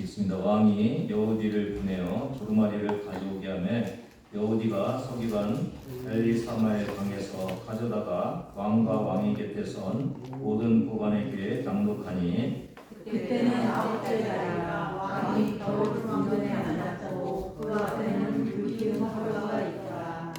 같이 읽습니다. 왕이 여호디를 보내어 두루마리를 가져오게 하며 여호디가 서기관 엘리사마의 방에서 가져다가 왕과 왕의 곁에 선 모든 보관에게 낭독하니 그때는 아홉째 달이라 왕이 겨울 중전에 앉았고 그 앞에는 불기름 화로가 있더라.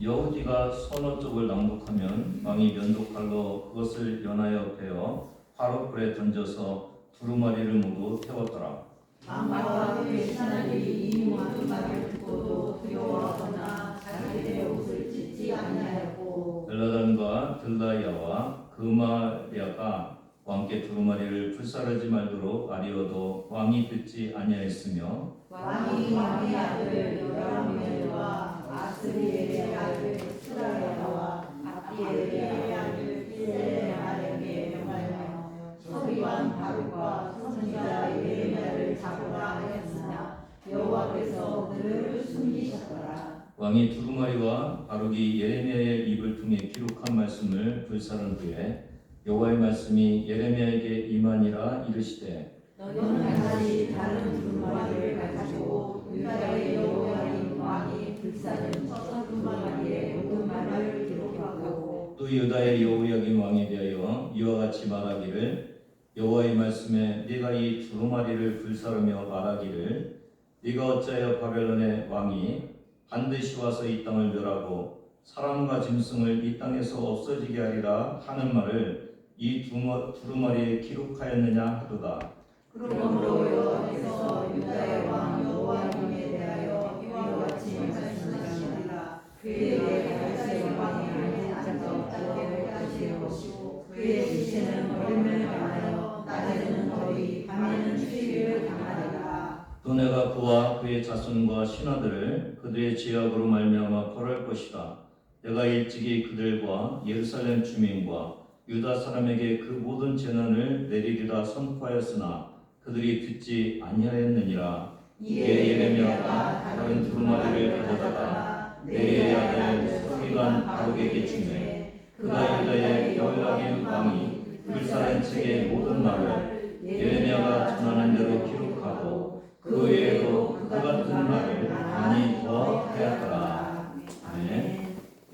여호디가 서너 쪽을 낭독하면 왕이 면도칼로 그것을 연하여 베어 화롯불에 던져서 두루마리를 모두 태웠더라. 왕과 그의 신하들이 이 모든 말을 듣고도 두려워하거나 자기들의 옷을 찢지 아니하였고 엘라단과 들라야와 그마리아가 왕께 두루마리를 불사르지 말도록 아리어도 왕이 듣지 아니하였으며 왕이 왕의 아들 요람멜과 아스리엘의 아들 스라야와 아비엘의 아들 빌레말에게 명하여 서기관 바룩과 선지자 예레미야를 잡으라 하였으나 여호와께서 그들을 숨기셨더라. 왕이 두루마리와 바룩이 예레미야의 입을 통해 기록한 말씀을 불사른 후에 여호와의 말씀이 예레미야에게 임하니라 이르시되 너는 다시 다른 두루마리를 가지고 유다의 여호야kim 왕이 불사른 첫 두루마리의 모든 말을 기록하고 또 유다의 여호야kim 왕에 대하여 이와 같이 말하기를 여호와의 말씀에 네가 이 두루마리를 불사르며 말하기를 네가 어찌하여 바벨론의 왕이 반드시 와서 이 땅을 멸하고 사람과 짐승을 이 땅에서 없어지게 하리라 하는 말을 이 두루마리에 기록하였느냐 하도다. 그러므로 여호와께서 유다의 왕 여호야김에 대하여 이와 같이 말씀하시니라. 그에게 다윗의 왕이 앉아 자기를 가질 것이고 그의 시체는 얼음을 당하여 낮에는 더위 밤에는 추위를 당하리라. 또 내가 그와 그의 자손과 신하들을 그들의 죄악으로 말미암아 벌할 것이다. 내가 일찍이 그들과 예루살렘 주민과 유다 사람에게 그 모든 재난을 내리리라 선포하였으나 그들이 듣지 아니하였느니라. 이에 예레미야가 다른 두루마리를 가져다가 네리의 아들 서기관 바룩에게 주매 그가 유다의 여호야kim 왕이 불사른 책의 모든 말을 예레미야가 전하는 대로 기록하고 그 외에도 그 같은 말을 많이 더 하였더라.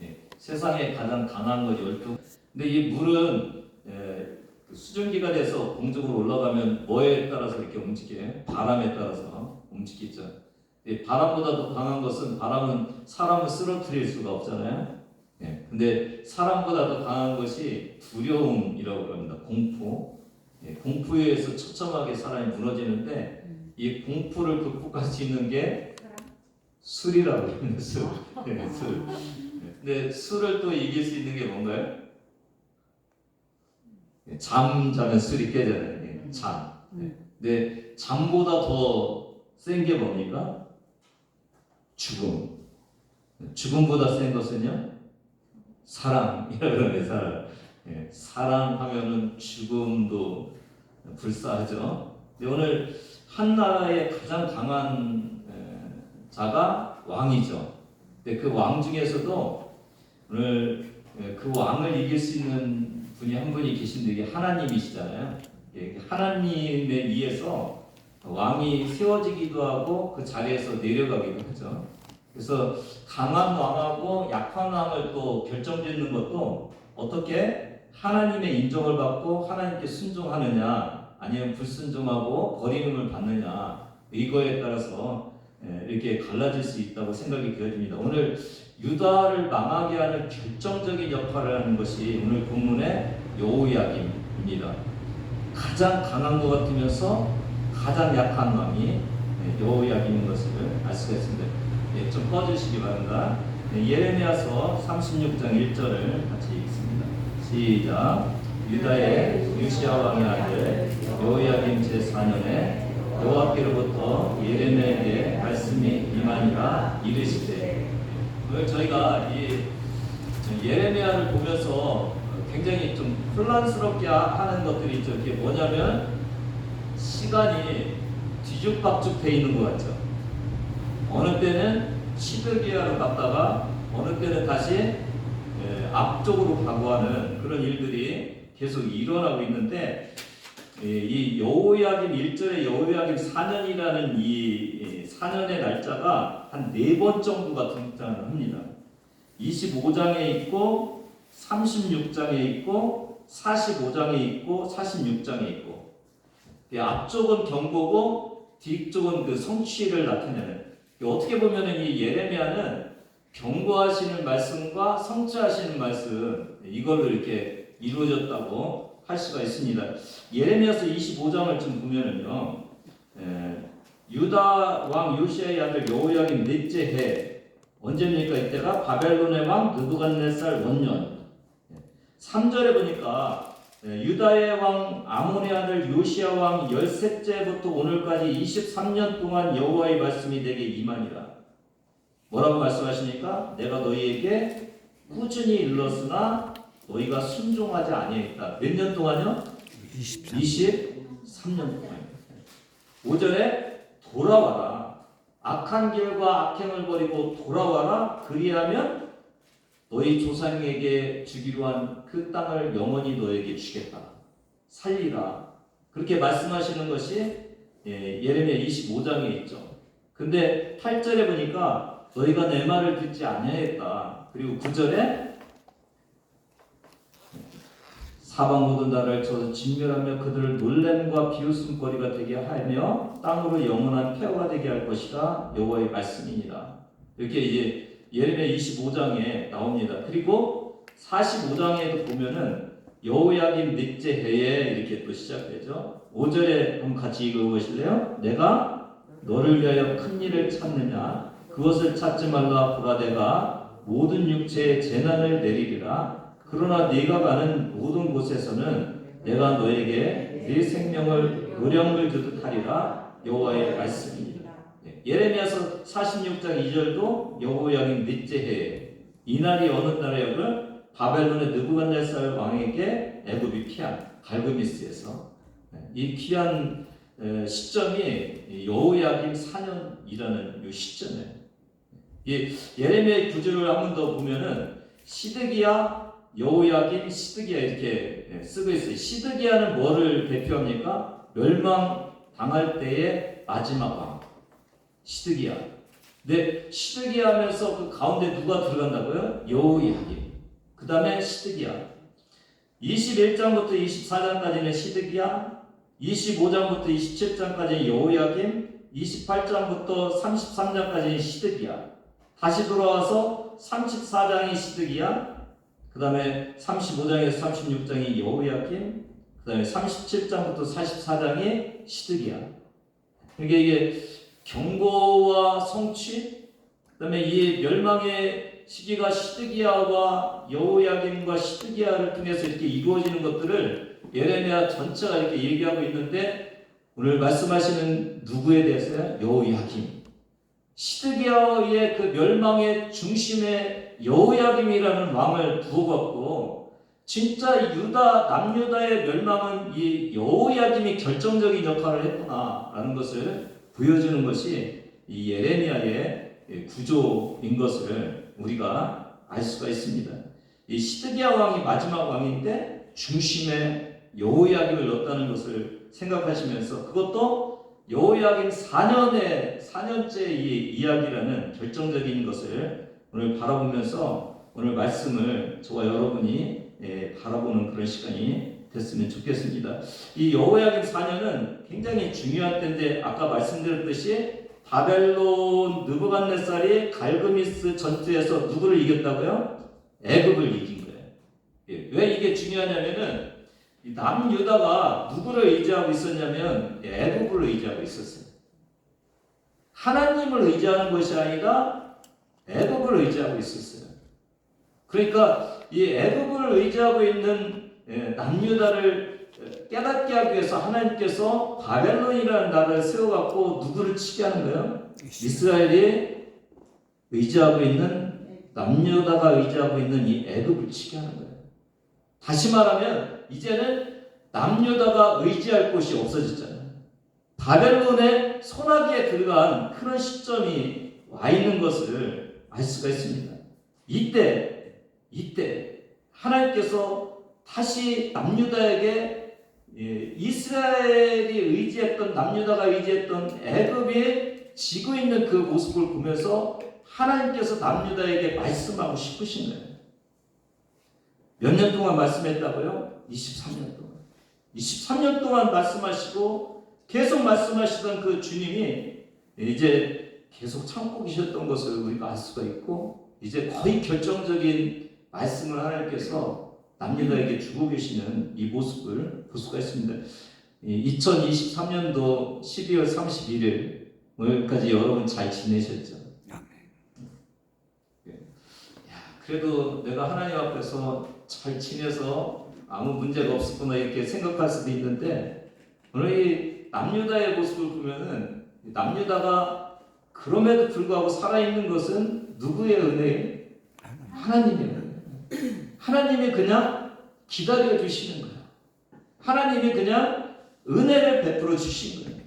네. 세상에 가장 강한 것 12. 근데 이 물은 수증기가 돼서 공중으로 올라가면 뭐에 따라서 이렇게 움직여요? 바람에 따라서 움직이죠. 바람보다 더 강한 것은 바람은 사람을 쓰러뜨릴 수가 없잖아요. 근데 사람보다 더 강한 것이 두려움이라고 합니다. 공포. 공포에 의해서 처참하게 사람이 무너지는데 이 공포를 극복할 수 있는 게 술이라고 합니다. 술. 술. 근데 술을 또 이길 수 있는 게 뭔가요? 잠 자면 술이 깨잖아요. 잠. 근데 잠보다 더 센 게 뭡니까? 죽음. 죽음보다 센 것은요? 사랑이라고 하는 사랑. 사랑하면은 죽음도 불사하죠. 근데 오늘 한 나라의 가장 강한 자가 왕이죠. 근데 그 왕 중에서도 오늘 그 왕을 이길 수 있는 분이 한 분이 계신데 이게 하나님이시잖아요. 하나님에 의해서 왕이 세워지기도 하고 그 자리에서 내려가기도 하죠. 그래서 강한 왕하고 약한 왕을 또 결정짓는 것도 어떻게 하나님의 인정을 받고 하나님께 순종하느냐 아니면 불순종하고 버림을 받느냐 이거에 따라서 이렇게 갈라질 수 있다고 생각이 되어집니다. 오늘 유다를 망하게 하는 결정적인 역할을 하는 것이 오늘 본문의 여호야김입니다. 가장 강한 것 같으면서 가장 약한 왕이 여호야김인 것을 알 수가 있습니다. 좀 꺼주시기 바랍니다. 예레미야서 36장 1절을 같이 읽습니다. 시작. 유다의 요시야 왕의 아들 여호야김 제4년에 여호와께로부터 예레미야에게 말씀이 임하니라 이르시되. 오늘 저희가 이 예레미야를 보면서 굉장히 좀 혼란스럽게 하는 것들이 있죠. 이게 뭐냐면 시간이 뒤죽박죽 돼 있는 것 같죠. 어느 때는 시드기야로 갔다가 어느 때는 다시 앞쪽으로 가고 하는 그런 일들이 계속 일어나고 있는데 이 여호야김 1절의 여호야김 4년이라는 이 4년의 날짜가 한 4번 정도가 등장을 합니다. 25장에 있고 36장에 있고 45장에 있고 46장에 있고, 앞쪽은 경고고 뒤쪽은 그 성취를 나타내는, 어떻게 보면은 이 예레미야는 경고하시는 말씀과 성취하시는 말씀, 이걸로 이렇게 이루어졌다고 할 수가 있습니다. 예레미야서 25장을 좀 보면은요, 유다 왕 요시야의 아들 여호야김 넷째 해, 언제입니까? 이때가 바벨론의 왕 느부갓네살 원년. 3절에 보니까 유다의 왕 아몬의 아들 요시야 왕 13째부터 오늘까지 23년 동안 여호와의 말씀이 내게 임하니라. 뭐라고 말씀하시니까? 내가 너희에게 꾸준히 일렀으나 너희가 순종하지 아니했다. 몇 년 동안요? 23년 동안. 5절에 돌아와라. 악한 길과 악행을 버리고 돌아와라. 그리하면 너희 조상에게 주기로 한 그 땅을 영원히 너에게 주겠다. 살리라. 그렇게 말씀하시는 것이 예레미야 25장에 있죠. 근데 8절에 보니까 너희가 내 말을 듣지 아니하였다. 그리고 9절에 사방 모든 나라를 쳐서 진멸하며 그들을 놀램과 비웃음거리가 되게 하며 땅으로 영원한 폐허가 되게 할 것이다. 여호와의 말씀이니라. 이렇게 이제 예레미야 25장에 나옵니다. 그리고 45장에도 보면은 여호야김 넷째 해에 이렇게 또 시작되죠. 5절에 한번 같이 읽어보실래요? 내가 너를 위하여 큰 일을 찾느냐? 그것을 찾지 말라. 보라, 내가 모든 육체에 재난을 내리리라. 그러나 네가 가는 모든 곳에서는 내가 너에게 네 생명을 요령을 주듯 하리라. 여호와의 말씀입니다. 예레미야서 46장 2절도 여호야김 넷째 해에 이 날이 어느 날이었고 바벨론의 느부갓네살 왕에게 애굽이 피한 갈그미스에서, 이 귀한 시점이 여호야김 4년이라는 이 시점이에요. 이 예레미야의 구절을 한 번 더 보면은 시드기야, 여호야김, 시드기야 이렇게 쓰고 있어요. 시드기야는 뭐를 대표합니까? 멸망 당할 때의 마지막 왕. 시드기야. 근데 시드기야 하면서 그 가운데 누가 들어간다고요? 여호야김. 그 다음에 시드기야. 21장부터 24장까지는 시드기야, 25장부터 27장까지는 여호야김, 28장부터 33장까지는 시드기야. 다시 돌아와서 34장이 시드기야, 그 다음에 35장에서 36장이 여호야김, 그 다음에 37장부터 44장이 시드기야. 그러니까 이게 경고와 성취, 그 다음에 이 멸망의 시기가 시드기야와 여호야김과 시드기야를 통해서 이렇게 이루어지는 것들을 예레미야 전체가 이렇게 얘기하고 있는데, 오늘 말씀하시는 누구에 대해서요? 여호야김. 시드기야의 그 멸망의 중심에 여호야김이라는 왕을 두어갖고, 진짜 유다, 남유다의 멸망은 이 여호야김이 결정적인 역할을 했구나라는 것을 보여주는 것이 이 예레미야의 구조인 것을 우리가 알 수가 있습니다. 이 시드기야 왕이 마지막 왕인데 중심에 여호야김을 넣었다는 것을 생각하시면서, 그것도 여호야김 4년째 이 이야기라는 결정적인 것을 오늘 바라보면서 오늘 말씀을 저와 여러분이 바라보는 그런 시간이 됐으면 좋겠습니다. 이 여호야김 4년은 굉장히 중요한 때인데, 아까 말씀드렸듯이 바벨론 느부갓네살이 갈그미스 전투에서 누구를 이겼다고요? 애굽을 이긴 거예요. 왜 이게 중요하냐면은 남유다가 누구를 의지하고 있었냐면 애굽을 의지하고 있었어요. 하나님을 의지하는 것이 아니라 애굽을 의지하고 있었어요. 그러니까 이 애굽을 의지하고 있는 남유다를 깨닫게 하기 위해서 하나님께서 바벨론이라는 나라를 세워갖고 누구를 치게 하는 거예요? 이스라엘이 의지하고 있는, 남유다가 의지하고 있는 이 애굽을 치게 하는 거예요. 다시 말하면 이제는 남유다가 의지할 곳이 없어졌잖아요. 바벨론의 소나기에 들어간 그런 시점이 와 있는 것을 알 수가 있습니다. 이때 하나님께서 다시 남유다에게 이스라엘이 의지했던 남유다가 의지했던 애굽이 지고 있는 그 모습을 보면서 하나님께서 남유다에게 말씀하고 싶으신 거예요. 몇 년 동안 말씀했다고요? 23년 동안. 23년 동안 말씀하시고 계속 말씀하시던 그 주님이 이제 계속 참고 계셨던 것을 우리가 알 수가 있고, 이제 거의 결정적인 말씀을 하나님께서 남유다에게 주고 계시는 이 모습을 볼 수가 있습니다. 2023년도 12월 31일 오늘까지 여러분 잘 지내셨죠? 그래도 내가 하나님 앞에서 잘 지내서 아무 문제가 없었구나 이렇게 생각할 수도 있는데, 오늘 이 남유다의 모습을 보면은 남유다가 그럼에도 불구하고 살아있는 것은 누구의 은혜예요? 하나님의 은혜. 하나님이 그냥 기다려 주시는 거예요. 하나님이 그냥 은혜를 베풀어 주신 거예요.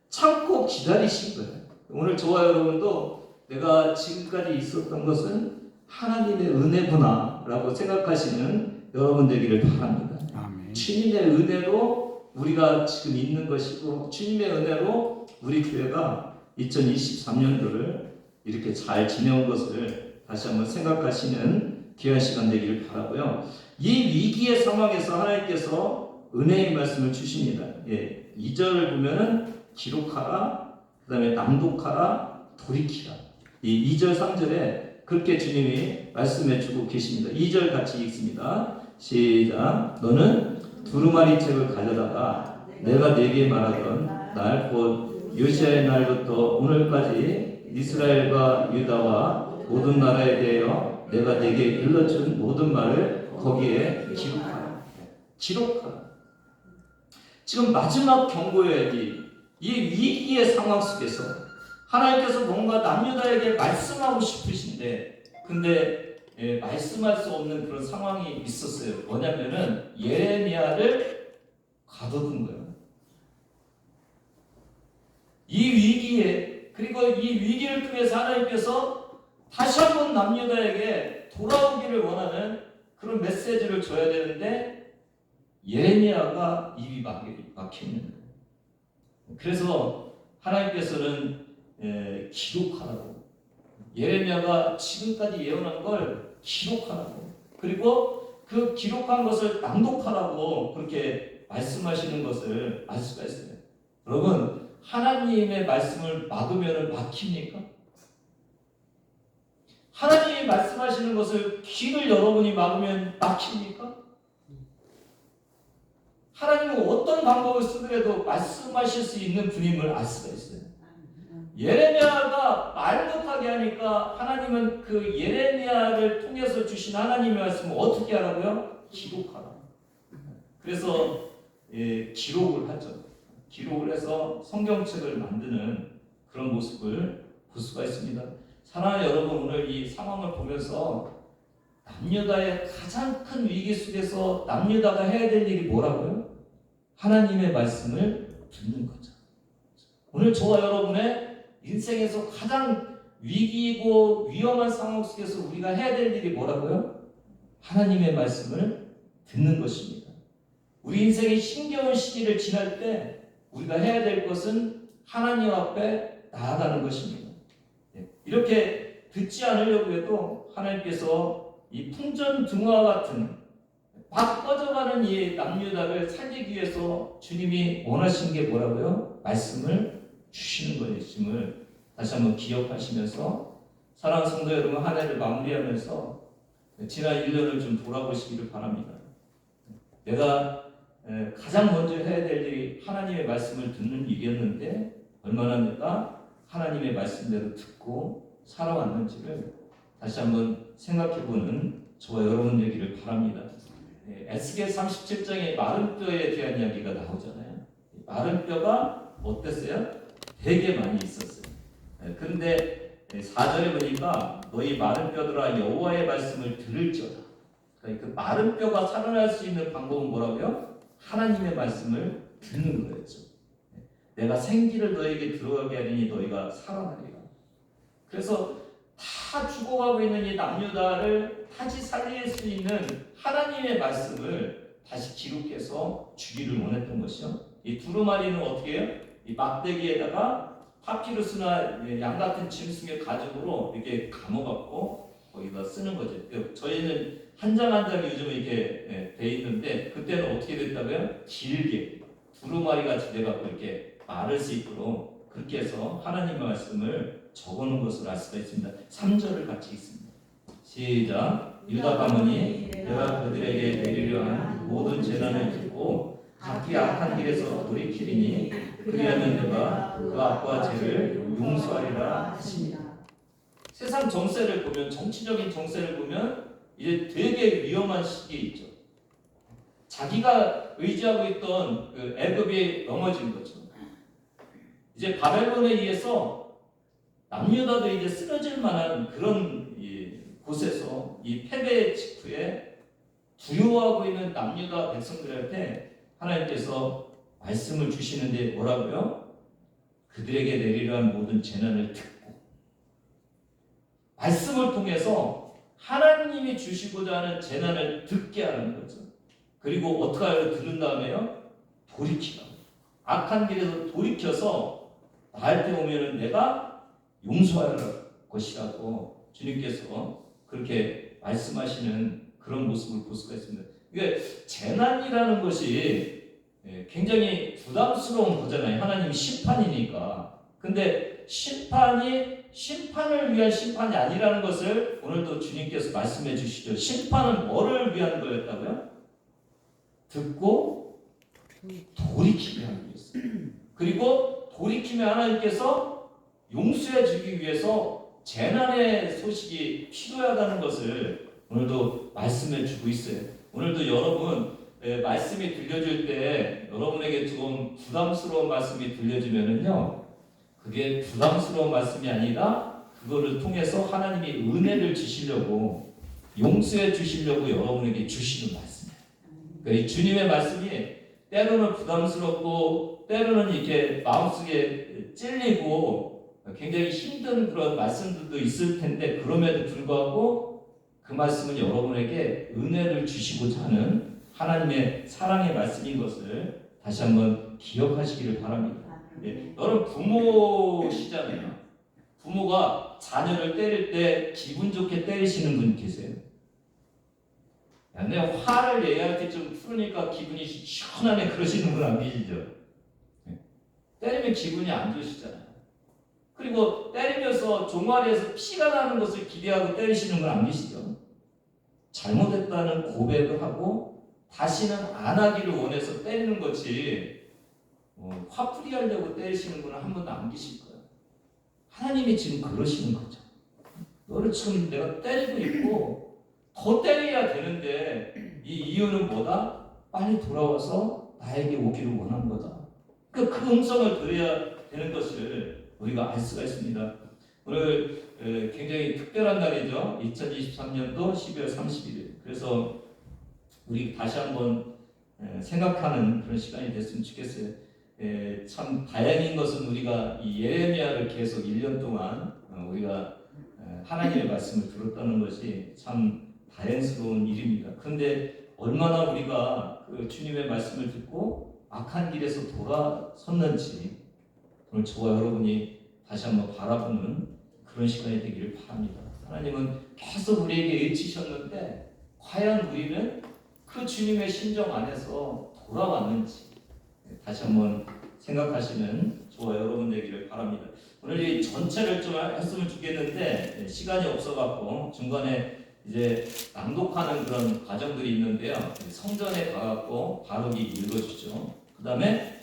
참고 기다리신 거예요. 오늘 저와 여러분도 내가 지금까지 있었던 것은 하나님의 은혜구나 라고 생각하시는 여러분 되기를 바랍니다. 아멘. 주님의 은혜로 우리가 지금 있는 것이고, 주님의 은혜로 우리 교회가 2023년도를 이렇게 잘 지내온 것을 다시 한번 생각하시는 귀한 시간 되기를 바라고요. 이 위기의 상황에서 하나님께서 은혜의 말씀을 주십니다. 2절을 보면은 기록하라, 그 다음에 낭독하라, 돌이키라. 이 2절 3절에 그렇게 주님이 말씀해 주고 계십니다. 2절 같이 읽습니다. 시작. 너는 두루마리 책을 가져다가 내가 네게 말하던 날 곧 요시아의 날부터 오늘까지 이스라엘과 유다와 모든 나라에 대하여 내가 네게 일러준 모든 말을 거기에 기록하라. 기록하라. 지금 마지막 경고의 이 위기의 상황 속에서 하나님께서 뭔가 남유다에게 말씀하고 싶으신데, 근데 말씀할 수 없는 그런 상황이 있었어요. 뭐냐면은 예레미야를 가둬둔 거예요. 이 위기에, 그리고 이 위기를 통해서 하나님께서 다시 한번 남유다에게 돌아오기를 원하는 그런 메시지를 줘야 되는데 예레미야가 입이 막히는 거예요. 그래서 하나님께서는 기록하라고, 예레미야가 지금까지 예언한 걸 기록하라고, 그리고 그 기록한 것을 낭독하라고 그렇게 말씀하시는 것을 알 수가 있어요. 여러분, 하나님의 말씀을 막으면 막힙니까? 하나님이 말씀하시는 것을 귀를 여러분이 막으면 막힙니까? 하나님은 어떤 방법을 쓰더라도 말씀하실 수 있는 분임을 알 수가 있어요. 예레미야가 말 못하게 하니까 하나님은 그 예레미야를 통해서 주신 하나님의 말씀을 어떻게 하라고요? 기록하라. 그래서 기록을 하죠. 기록을 해서 성경책을 만드는 그런 모습을 볼 수가 있습니다. 사랑하는 여러분, 오늘 이 상황을 보면서 남유다의 가장 큰 위기 속에서 남유다가 해야 될 일이 뭐라고요? 하나님의 말씀을 듣는 거죠. 오늘 저와 여러분의 인생에서 가장 위기이고 위험한 상황 속에서 우리가 해야 될 일이 뭐라고요? 하나님의 말씀을 듣는 것입니다. 우리 인생의 힘겨운 시기를 지날 때 우리가 해야 될 것은 하나님 앞에 나아가는 것입니다. 이렇게 듣지 않으려고 해도 하나님께서 이 풍전등화 같은 막 꺼져가는 이 남유다를 살리기 위해서 주님이 원하신 게 뭐라고요? 말씀을 주시는 것임을 다시 한번 기억하시면서, 사랑하는 성도 여러분, 한 해를 마무리하면서 지난 1년을 좀 돌아보시기를 바랍니다. 내가 가장 먼저 해야 될 일이 하나님의 말씀을 듣는 일이었는데 얼마나 내가 하나님의 말씀대로 듣고 살아왔는지를 다시 한번 생각해보는 저와 여러분 되기를 바랍니다. 에스겔 37장에 마른 뼈에 대한 이야기가 나오잖아요. 마른 뼈가 어땠어요? 되게 많이 있었어요. 그런데 4절에 보니까 너희 마른 뼈들아 여호와의 말씀을 들을지어다. 그러니까 그 마른 뼈가 살아날 수 있는 방법은 뭐라고요? 하나님의 말씀을 듣는 거였죠. 내가 생기를 너에게 들어가게 하리니 너희가 살아나리라. 그래서 다 죽어가고 있는 이 남유다를 다시 살릴 수 있는 하나님의 말씀을 다시 기록해서 주기를 원했던 것이요. 이 두루마리는 어떻게 해요? 이 막대기에다가 파피루스나 양 같은 짐승의 가죽으로 이렇게 감아갖고 거기다 쓰는 거죠. 저희는 한 장 한 장이 요즘 이렇게 돼 있는데 그때는 어떻게 됐다고요? 길게 두루마리 같이 돼갖고 이렇게 말을 수 있도록 그렇게 해서 하나님의 말씀을 적어놓은 것을 알 수가 있습니다. 3절을 같이 읽습니다. 시작. 유다 가문이 내가 그들에게 내리려 한 모든 재난을 듣고 각기 악한 길에서 돌이키리니 그리하면 내가 그 악과 죄를 용서하리라 하십니다. 세상 정세를 보면, 정치적인 정세를 보면 이제 되게 위험한 시기에 있죠. 자기가 의지하고 있던 그 애굽이 넘어진 거죠. 이제 바벨론에 의해서 남유다도 이제 쓰러질 만한 그런 곳에서 이 패배 직후에 두려워하고 있는 남유다 백성들한테 하나님께서 말씀을 주시는데 뭐라고요? 그들에게 내리려 한 모든 재난을 듣고 말씀을 통해서 하나님이 주시고자 하는 재난을 듣게 하는 거죠. 그리고 어떻게 하여 들은 다음에요? 돌이키라. 악한 길에서 돌이켜서 나한테 오면은 내가 용서할 것이라고 주님께서 그렇게 말씀하시는 그런 모습을 볼 수가 있습니다. 이게 재난이라는 것이 굉장히 부담스러운 거잖아요. 하나님이 심판이니까. 근데 심판이 심판을 위한 심판이 아니라는 것을 오늘도 주님께서 말씀해 주시죠. 심판은 뭐를 위한 거였다고요? 듣고 돌이키게 하기 위해서. 그리고 돌이키면 하나님께서 용서해 주기 위해서 재난의 소식이 필요하다는 것을 오늘도 말씀해 주고 있어요. 오늘도 여러분 말씀이 들려줄 때 여러분에게 좀 부담스러운 말씀이 들려주면은요, 그게 부담스러운 말씀이 아니라 그거를 통해서 하나님이 은혜를 주시려고 용서해 주시려고 여러분에게 주시는 말씀이에요. 그러니까 이 주님의 말씀이 때로는 부담스럽고 때로는 이렇게 마음속에 찔리고 굉장히 힘든 그런 말씀들도 있을 텐데 그럼에도 불구하고 그 말씀은 여러분에게 은혜를 주시고자 하는 하나님의 사랑의 말씀인 것을 다시 한번 기억하시기를 바랍니다. 여러분 부모시잖아요. 부모가 자녀를 때릴 때 기분 좋게 때리시는 분 계세요? 근데 화를 내야 할 때 좀 풀으니까 기분이 시원하네 그러시는 분 안 계시죠? 때리면 기분이 안 좋으시잖아요. 그리고 때리면서 종아리에서 피가 나는 것을 기대하고 때리시는 분 안 계시죠? 잘못했다는 고백을 하고 다시는 안 하기를 원해서 때리는 거지 화풀이 하려고 때리시는 분은 한 번도 안 계실 거예요. 하나님이 지금 그러시는 거죠. 너를 지금 내가 때리고 있고 더 때려야 되는데 이 이유는 뭐다? 빨리 돌아와서 나에게 오기를 원한 거다. 그 음성을 들어야 되는 것을 우리가 알 수가 있습니다. 오늘 굉장히 특별한 날이죠. 2023년도 12월 31일. 그래서 우리 다시 한번 생각하는 그런 시간이 됐으면 좋겠어요. 참 다행인 것은 우리가 이 예레미야를 계속 1년 동안 우리가 하나님의 말씀을 들었다는 것이 참 다행스러운 일입니다. 그런데 얼마나 우리가 그 주님의 말씀을 듣고 악한 길에서 돌아섰는지 오늘 저와 여러분이 다시 한번 바라보는 그런 시간이 되기를 바랍니다. 하나님은 계속 우리에게 외치셨는데 과연 우리는 그 주님의 심정 안에서 돌아왔는지 다시 한번 생각하시는 저와 여러분 되기를 바랍니다. 오늘 이 전체를 좀 했으면 좋겠는데 시간이 없어갖고 중간에 이제 낭독하는 그런 과정들이 있는데요. 성전에 가갖고 바로기 읽어주죠. 그 다음에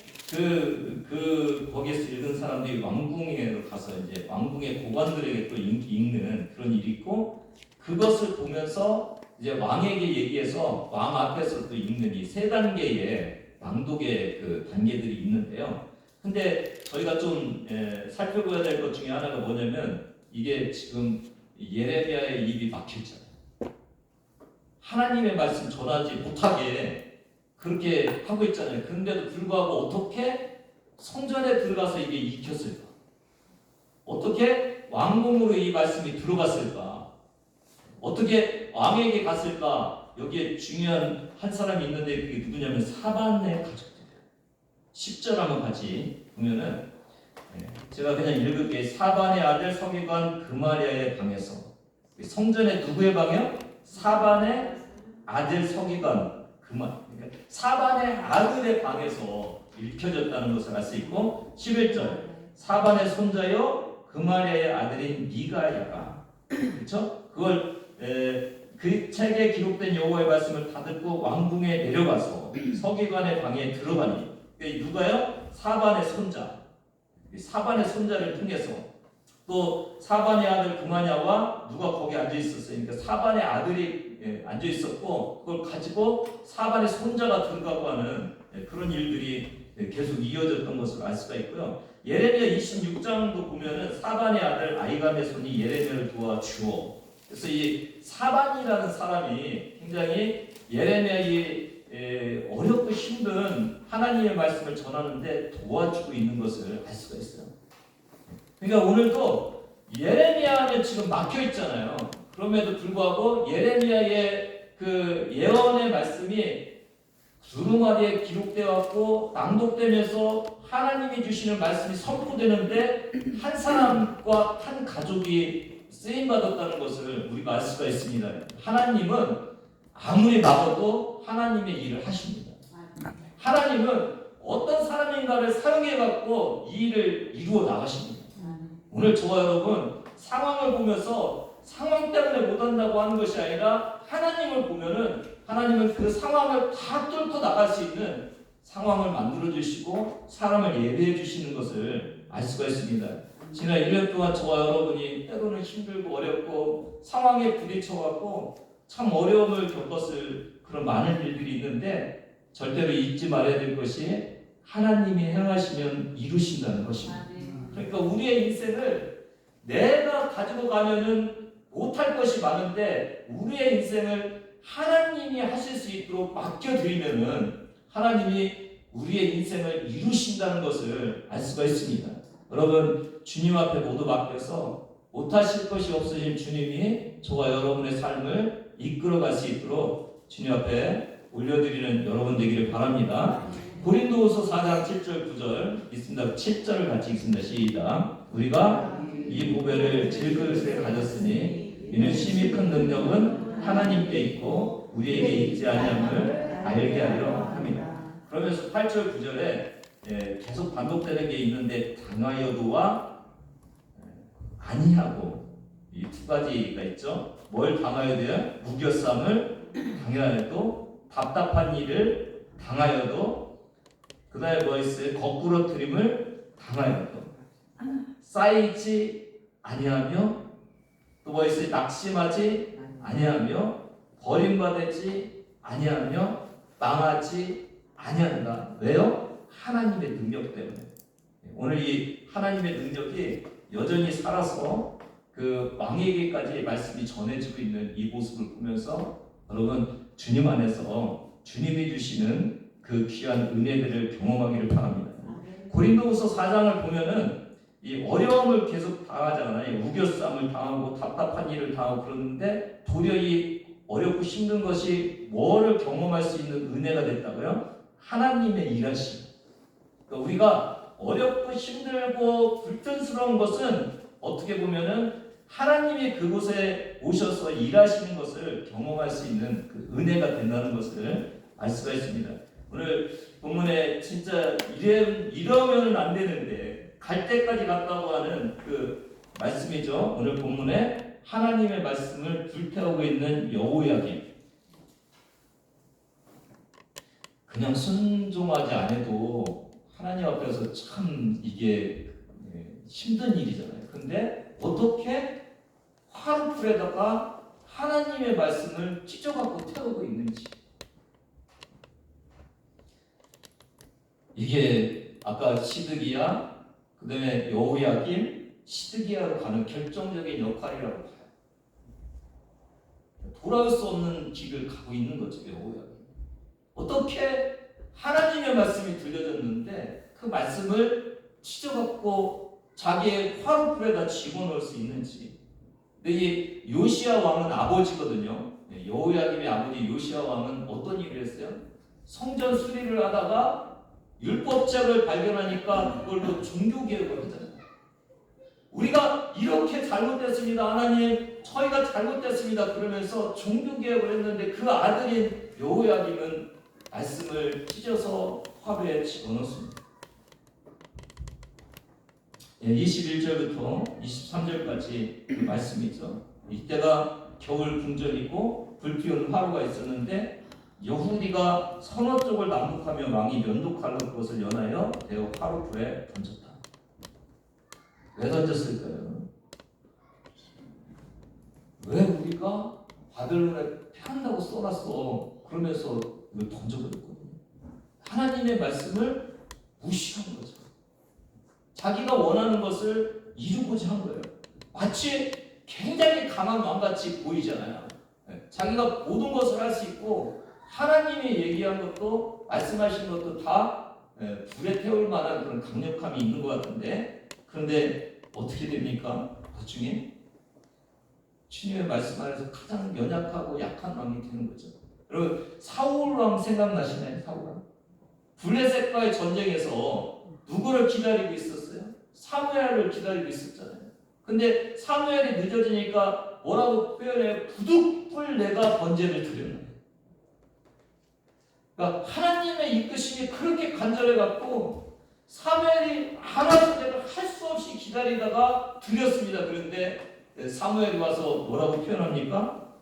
거기에서 읽은 사람들이 왕궁에 가서 이제 왕궁의 고관들에게 또 읽는 그런 일이 있고 그것을 보면서 이제 왕에게 얘기해서 왕 앞에서 또 읽는 이 세 단계의 낭독의 그 단계들이 있는데요. 근데 저희가 좀 살펴봐야 될 것 중에 하나가 뭐냐면 이게 지금 예레미야의 입이 막혔잖아요. 하나님의 말씀 전하지 못하게 그렇게 하고 있잖아요. 그런데도 불구하고 어떻게 성전에 들어가서 이게 익혔을까? 어떻게 왕궁으로 이 말씀이 들어갔을까? 어떻게 왕에게 갔을까? 여기에 중요한 한 사람이 있는데 그게 누구냐면 사반의 가족들이에요. 10절 한번 같이 보면은 제가 그냥 읽을게요. 사반의 아들 서기관 금아리아의 방에서. 성전에 누구의 방이요? 사반의 아들 서기관 금아. 그러니까 사반의 아들의 방에서 읽혀졌다는 것을 알 수 있고 11절 사반의 손자요 금아리아의 아들인 미가야가 그렇죠? 그걸 그 책에 기록된 여호와의 말씀을 다 듣고 왕궁에 내려가서 서기관의 방에 들어가니 누가요? 사반의 손자. 사반의 손자를 통해서 또 사반의 아들 금하냐와 누가 거기 앉아 있었어요. 그러니까 사반의 아들이 앉아 있었고 그걸 가지고 사반의 손자가 들어가고 하는 그런 일들이 계속 이어졌던 것을 알 수가 있고요. 예레미야 26장도 보면은 사반의 아들 아이감의 손이 예레미야를 도와주어. 그래서 이 사반이라는 사람이 굉장히 예레미야의 어렵고 힘든 하나님의 말씀을 전하는데 도와주고 있는 것을 알 수가 있어요. 그러니까 오늘도 예레미야는 지금 막혀 있잖아요. 그럼에도 불구하고 예레미야의 그 예언의 말씀이 두루마리에 기록되어 왔고 낭독되면서 하나님이 주시는 말씀이 선포되는데 한 사람과 한 가족이 쓰임 받았다는 것을 우리가 알 수가 있습니다. 하나님은 아무리 막아도 하나님의 일을 하십니다. 하나님은 어떤 사람인가를 사용해 갖고 이 일을 이루어 나가십니다. 오늘 저와 여러분 상황을 보면서 상황 때문에 못한다고 하는 것이 아니라 하나님을 보면은 하나님은 그 상황을 다 뚫고 나갈 수 있는 상황을 만들어 주시고 사람을 예배해 주시는 것을 알 수가 있습니다. 지난 1년 동안 저와 여러분이 때로는 힘들고 어렵고 상황에 부딪혀갖고 참 어려움을 겪었을 그런 많은 일들이 있는데 절대로 잊지 말아야 될 것이 하나님이 행하시면 이루신다는 것입니다. 그러니까 우리의 인생을 내가 가지고 가면은 못할 것이 많은데 우리의 인생을 하나님이 하실 수 있도록 맡겨드리면은 하나님이 우리의 인생을 이루신다는 것을 알 수가 있습니다. 여러분 주님 앞에 모두 맡겨서 못하실 것이 없으신 주님이 저와 여러분의 삶을 이끌어갈 수 있도록 주님 앞에 올려드리는 여러분 되기를 바랍니다. 고린도후서 4장 7절 9절 있습니다. 7절을 같이 읽습니다. 시작. 우리가 이 보배를 질그릇에 가졌으니 이는 심히 큰 능력은 하나님께 있고 우리에게 있지 아니함을 알게 하려 합니다. 그러면서 8절 9절에 계속 반복되는 게 있는데 당하여도와 아니하고 이 두 가지가 있죠. 뭘 당하여야 돼요? 무교쌈을 당하여도 답답한 일을 당하여도 그 다음에 뭐 있어요? 거꾸로 트림을 당하여도 쌓이지 아니하며 또 뭐 있어요? 낙심하지 아니하며 버림받지 아니하며 망하지 아니한다. 왜요? 하나님의 능력 때문에. 오늘 이 하나님의 능력이 여전히 살아서 그 왕에게까지 말씀이 전해지고 있는 이 모습을 보면서 여러분 주님 안에서 주님이 주시는 그 귀한 은혜들을 경험하기를 바랍니다. 고린도후서 4장을 보면은 이 어려움을 계속 당하잖아요. 우겨쌈을 당하고 답답한 일을 당하고 그러는데 도리어 이 어렵고 힘든 것이 뭐를 경험할 수 있는 은혜가 됐다고요? 하나님의 일하심. 그러니까 우리가 어렵고 힘들고 불편스러운 것은 어떻게 보면은 하나님이 그곳에 오셔서 일하시는 것을 경험할 수 있는 그 은혜가 된다는 것을 알 수가 있습니다. 오늘 본문에 진짜 이러면은 안 되는데 갈 때까지 갔다고 하는 그 말씀이죠. 오늘 본문에 하나님의 말씀을 불태우고 있는 여호야김. 그냥 순종하지 않아도 하나님 앞에서 참 이게 힘든 일이잖아요. 근데 어떻게 화루풀에다가 하나님의 말씀을 찢어갖고 태우고 있는지. 이게 아까 시드기야, 그 다음에 여호야김, 시드기야로 가는 결정적인 역할이라고 봐요. 돌아올 수 없는 길을 가고 있는 거죠, 여호야김. 어떻게 하나님의 말씀이 들려졌는데 그 말씀을 찢어갖고 자기의 화루풀에다 집어넣을 수 있는지. 근데 이 요시야 왕은 아버지거든요. 여호야김의 아버지 요시야 왕은 어떤 일을 했어요? 성전 수리를 하다가 율법책을 발견하니까 그걸로 종교개혁을 하잖아요. 우리가 이렇게 잘못됐습니다. 하나님, 저희가 잘못됐습니다. 그러면서 종교개혁을 했는데 그 아들인 여호야김은 말씀을 찢어서 화로에 집어넣습니다. 21절부터 23절까지 그 말씀이 있죠. 이때가 겨울 궁전이고 불피운 화로가 있었는데 여후디가 서너 쪽을 남북하며 왕이 면도칼로 그것을 연하여 대어 화로불에 던졌다. 왜 던졌을까요? 왜 우리가 바벨론에 패한다고 써놨어? 그러면서 이걸 던져버렸거든요. 하나님의 말씀을 무시한 거죠. 자기가 원하는 것을 이루고자 한 거예요. 마치 굉장히 강한 왕같이 보이잖아요. 자기가 모든 것을 할 수 있고 하나님이 얘기한 것도 말씀하신 것도 다 불에 태울 만한 그런 강력함이 있는 것 같은데, 그런데 어떻게 됩니까? 나중에 주님의 말씀 안에서 가장 연약하고 약한 왕이 되는 거죠. 여러분, 사울 왕 생각나시나요? 사울 왕. 블레셋과의 전쟁에서 누구를 기다리고 있었어요? 사무엘을 기다리고 있었잖아요. 근데 사무엘이 늦어지니까 뭐라고 표현해요? 부득불 내가 번제를 드렸나요? 그러니까 하나님의 이끄심이 그렇게 간절해갖고 사무엘이 하나님을 할 수 없이 기다리다가 드렸습니다. 그런데 사무엘이 와서 뭐라고 표현합니까?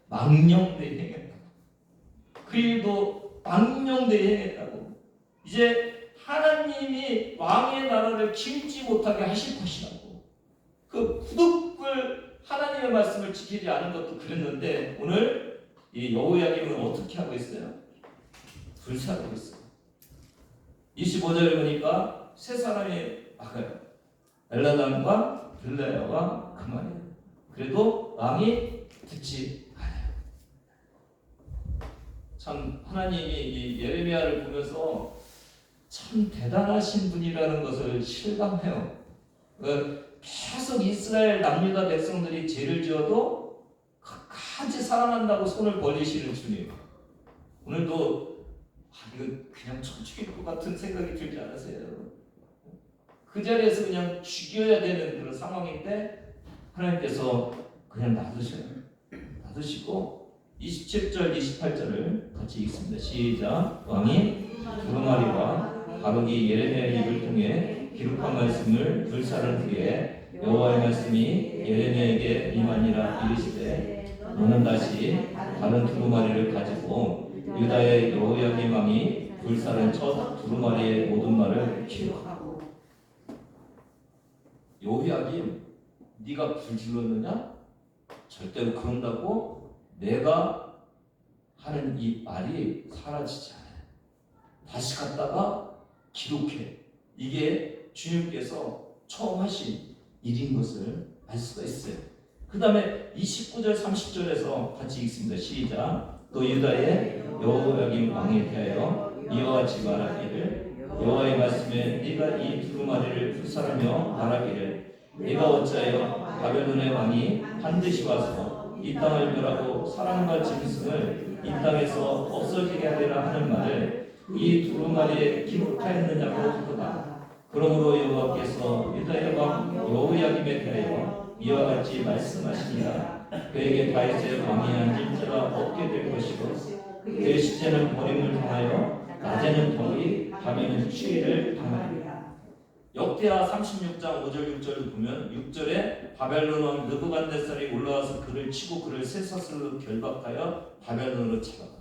망령대행했다. 그 일도 망령대행했다고. 이제 하나님이 왕의 나라를 기울지 못하게 하실 것이라고. 그 부득불 하나님의 말씀을 지키지 않은 것도 그랬는데 오늘 이 여호야김은 어떻게 하고 있어요? 불사르고 있어요. 25절에 보니까 세 사람이 막아요. 엘라담과 들라야와 그만이에요. 그래도 왕이 듣지 않아요. 참 하나님이 이 예레미야를 보면서 참 대단하신 분이라는 것을 실감해요. 계속 이스라엘 남유다 백성들이 죄를 지어도 끝까지 사랑한다고 손을 벌리시는 주님. 오늘도 이거 그냥 쳐 죽일 것 같은 생각이 들지 않으세요? 그 자리에서 그냥 죽여야 되는 그런 상황인데 하나님께서 그냥 놔두셔요. 놔두시고 27절, 28절을 같이 읽습니다. 시작. 왕이 두루마리와 바룩이 예레미야의 입을 통해 기록한 말씀을 불사른 후에 여호와의 말씀이 예레미야에게 임하니라. 이르시되 너는 다시 다른 두루마리를 가지고 유다의 여호야김 왕이 불사른 첫 두루마리의 모든 말을 기록하고. 여호야김, 네가 불 질렀느냐? 절대로 그런다고 내가 하는 이 말이 사라지지 않아요. 다시 갔다가 기록해. 이게 주님께서 처음 하신 일인 것을 알 수가 있어요. 그 다음에 29절 30절에서 같이 읽습니다. 시작. 또 유다의 여호야김 왕에 대하여 이와 같이 말하기를 여호와의 말씀에 네가 이 두루마리를 불사르며 말하기를 네가 어찌하여 바벨론의 왕이 반드시 와서 이 땅을 멸하고 사람과 짐승을 이 땅에서 없어지게 하리라 하는 말을 이 두루마리에 기록하였느냐고 하도다. 그러므로 여호와께서 유다의 왕 여호야김에 대하여 이와 같이 말씀하시니라. 그에게 다윗의 왕이 앉을 자가 없게 될 것이고 그의 시체는 버림을 당하여 낮에는 더위 밤에는 추위를 당하리라. 역대하 36장 5절 6절을 보면 6절에 바벨론 왕 느부갓네살이 올라와서 그를 치고 그를 쇠사슬로 결박하여 바벨론으로 잡아가.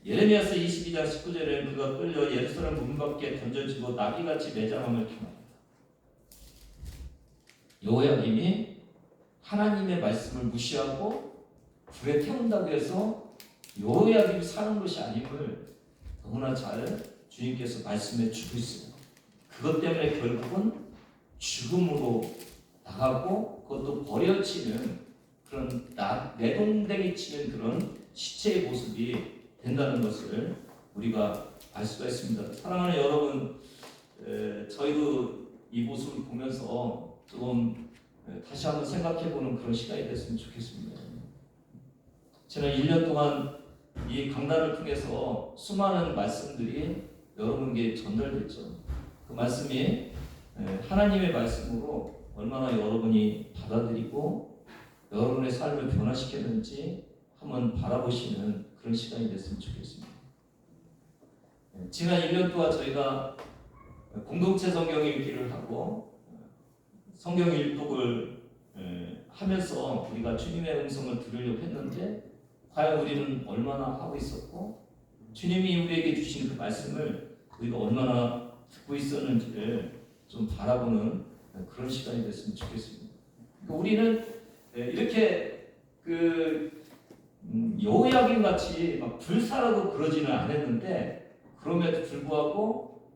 예레미야서 22장 19절에는 그가 끌려 예루살렘 문 밖에 던져지고 나귀같이 매장함을 당합니다. 여호야김이 하나님의 말씀을 무시하고 불에 태운다고 해서 여호야김이 사는 것이 아님을 너무나 잘 주님께서 말씀해 주고 있어요. 그것 때문에 결국은 죽음으로 나가고 그것도 버려지는 그런 내동댕이 치는 그런 시체의 모습이 된다는 것을 우리가 알 수가 있습니다. 사랑하는 여러분, 저희도 이 모습을 보면서 조금 다시 한번 생각해보는 그런 시간이 됐으면 좋겠습니다. 지난 1년 동안 이 강단을 통해서 수많은 말씀들이 여러분께 전달됐죠. 그 말씀이 하나님의 말씀으로 얼마나 여러분이 받아들이고 여러분의 삶을 변화시켰는지 한번 바라보시는 그런 시간이 됐으면 좋겠습니다. 지난 1년 동안 저희가 공동체 성경 읽기를 하고 성경 일독을 하면서 우리가 주님의 음성을 들으려고 했는데 과연 우리는 얼마나 하고 있었고 주님이 우리에게 주신 그 말씀을 우리가 얼마나 듣고 있었는지를 좀 바라보는 그런 시간이 됐으면 좋겠습니다. 그러니까 우리는 이렇게 여호야김 같이 막 불사라고 그러지는 않았는데 그럼에도 불구하고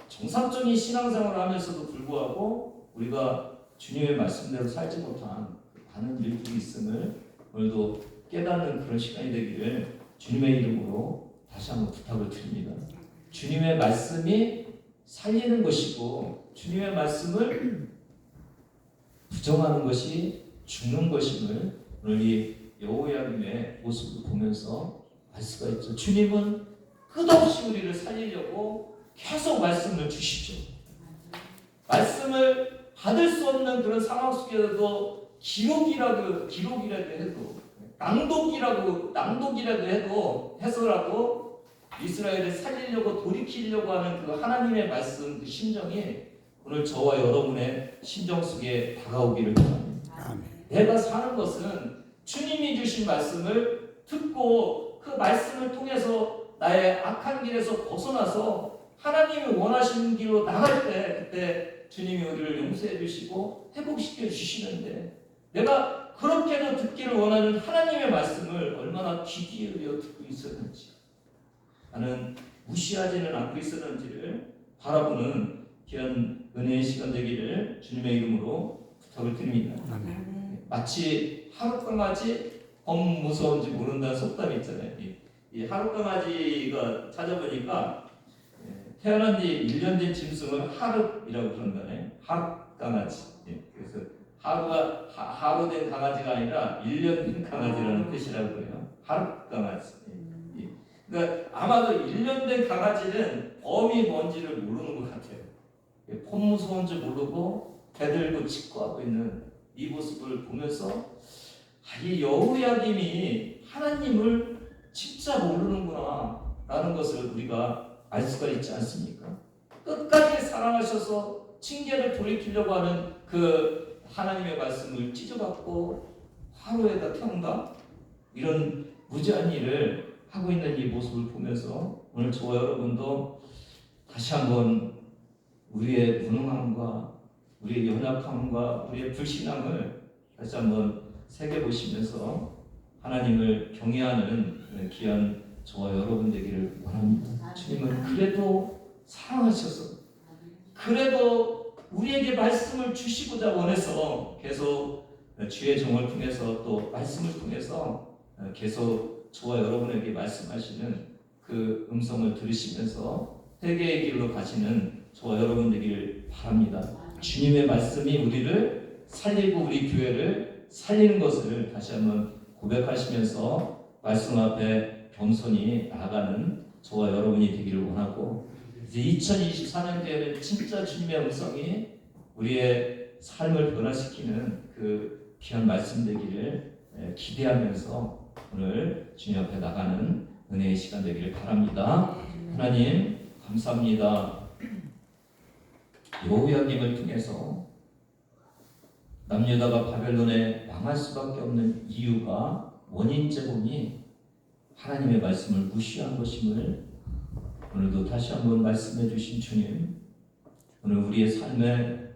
정상적인 신앙생활을 하면서도 불구하고 우리가 주님의 말씀대로 살지 못한 많은 일들이 있음을 오늘도 깨닫는 그런 시간이 되기를 주님의 이름으로 다시 한번 부탁을 드립니다. 주님의 말씀이 살리는 것이고 주님의 말씀을 부정하는 것이 죽는 것임을 오늘 이 여호야김의 모습을 보면서 알 수가 있죠. 주님은 끝없이 우리를 살리려고 계속 말씀을 주시죠. 말씀을 받을 수 없는 그런 상황 속에서도 기록이라도 해도 낭독이라도 해서라도 이스라엘을 살리려고 돌이키려고 하는 그 하나님의 말씀 그 심정이 오늘 저와 여러분의 심정 속에 다가오기를 바랍니다. 내가 사는 것은 주님이 주신 말씀을 듣고 그 말씀을 통해서 나의 악한 길에서 벗어나서 하나님이 원하시는 길로 나갈 때 그때 주님이 우리를 용서해 주시고 회복시켜 주시는데 내가 그렇게도 듣기를 원하는 하나님의 말씀을 얼마나 귀 기울여 듣고 있었는지 나는 무시하지는 않고 있었는지를 바라보는 귀한 은혜의 시간 되기를 주님의 이름으로 부탁을 드립니다. 마치 하룻강아지 무서운지 모른다는 속담이 있잖아요. 이 하룻강아지가 찾아보니까 태어난 지 1년 된 짐승을 하룻이라고 그런다네. 하룻강아지. 그래서 하루 된 강아지가 아니라 1년 된 강아지라는 뜻이라고 해요. 하룻강아지. 그러니까 아마도 1년 된 강아지는 범이 뭔지를 모르는 것 같아요. 폼 무서운 줄 모르고 대들고 직구하고 있는 이 모습을 보면서 이 여호야김이 하나님을 진짜 모르는구나 라는 것을 우리가 알 수가 있지 않습니까? 끝까지 사랑하셔서 징계를 돌이키려고 하는 그 하나님의 말씀을 찢어받고 화로에다 태운다? 이런 무지한 일을 하고 있는 이 모습을 보면서 오늘 저와 여러분도 다시 한번 우리의 무능함과 우리의 연약함과 우리의 불신앙을 다시 한번 새겨보시면서 하나님을 경외하는 귀한 저와 여러분 되기를 원합니다. 주님은 그래도 사랑하셔서 그래도 우리에게 말씀을 주시고자 원해서 계속 주의 종을 통해서 또 말씀을 통해서 계속 저와 여러분에게 말씀하시는 그 음성을 들으시면서 회개의 길로 가시는 저와 여러분 되기를 바랍니다. 주님의 말씀이 우리를 살리고 우리 교회를 살리는 것을 다시 한번 고백하시면서 말씀 앞에 겸손히 나아가는 저와 여러분이 되기를 원하고 이제 2024년도에는 진짜 주님의 음성이 우리의 삶을 변화시키는 그 귀한 말씀 되기를 기대하면서 오늘 주님 앞에 나가는 은혜의 시간 되기를 바랍니다. 하나님 감사합니다. 여호야김을 통해서 남유다가 바벨론에 망할 수밖에 없는 이유가 원인 제공이 하나님의 말씀을 무시한 것임을 오늘도 다시 한번 말씀해 주신 주님, 오늘 우리의 삶을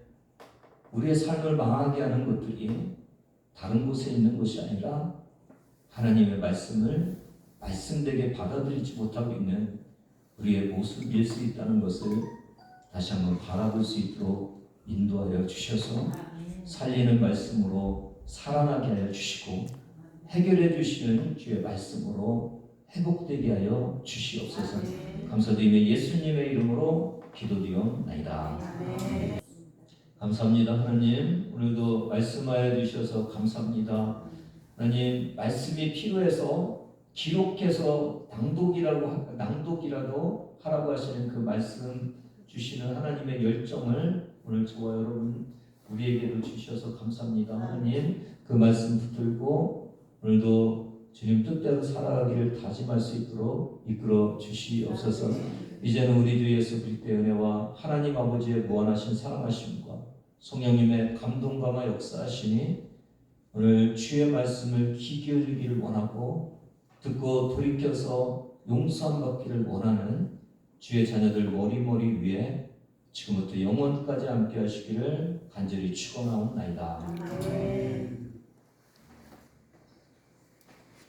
망하게 하는 것들이 다른 곳에 있는 것이 아니라 하나님의 말씀을 말씀되게 받아들이지 못하고 있는 우리의 모습일 수 있다는 것을 다시 한번 바라볼 수 있도록 인도하여 주셔서 살리는 말씀으로 살아나게 하여 주시고 해결해 주시는 주의 말씀으로 회복되게 하여 주시옵소서. 감사드리며 예수님의 이름으로 기도드리옵나이다. 감사합니다. 하나님 오늘도 말씀하여 주셔서 감사합니다. 하나님 말씀이 필요해서 기록해서 낭독이라도 하라고 하시는 그 말씀 주시는 하나님의 열정을 오늘 저와 여러분 우리에게도 주셔서 감사합니다. 하나님 그 말씀 붙들고 오늘도 주님 뜻대로 살아가기를 다짐할 수 있도록 이끌어 주시옵소서. 이제는 우리 주 예수 그리스도의 은혜와 하나님 아버지의 무한하신 사랑하심과 성령님의 감동감화 역사하심이 오늘 주의 말씀을 귀 기울이기를 원하고 듣고 돌이켜서 용서함 받기를 원하는 주의 자녀들 머리머리 위에 지금부터 영원까지 함께 하시기를 간절히 축원하옵나이다. 아멘.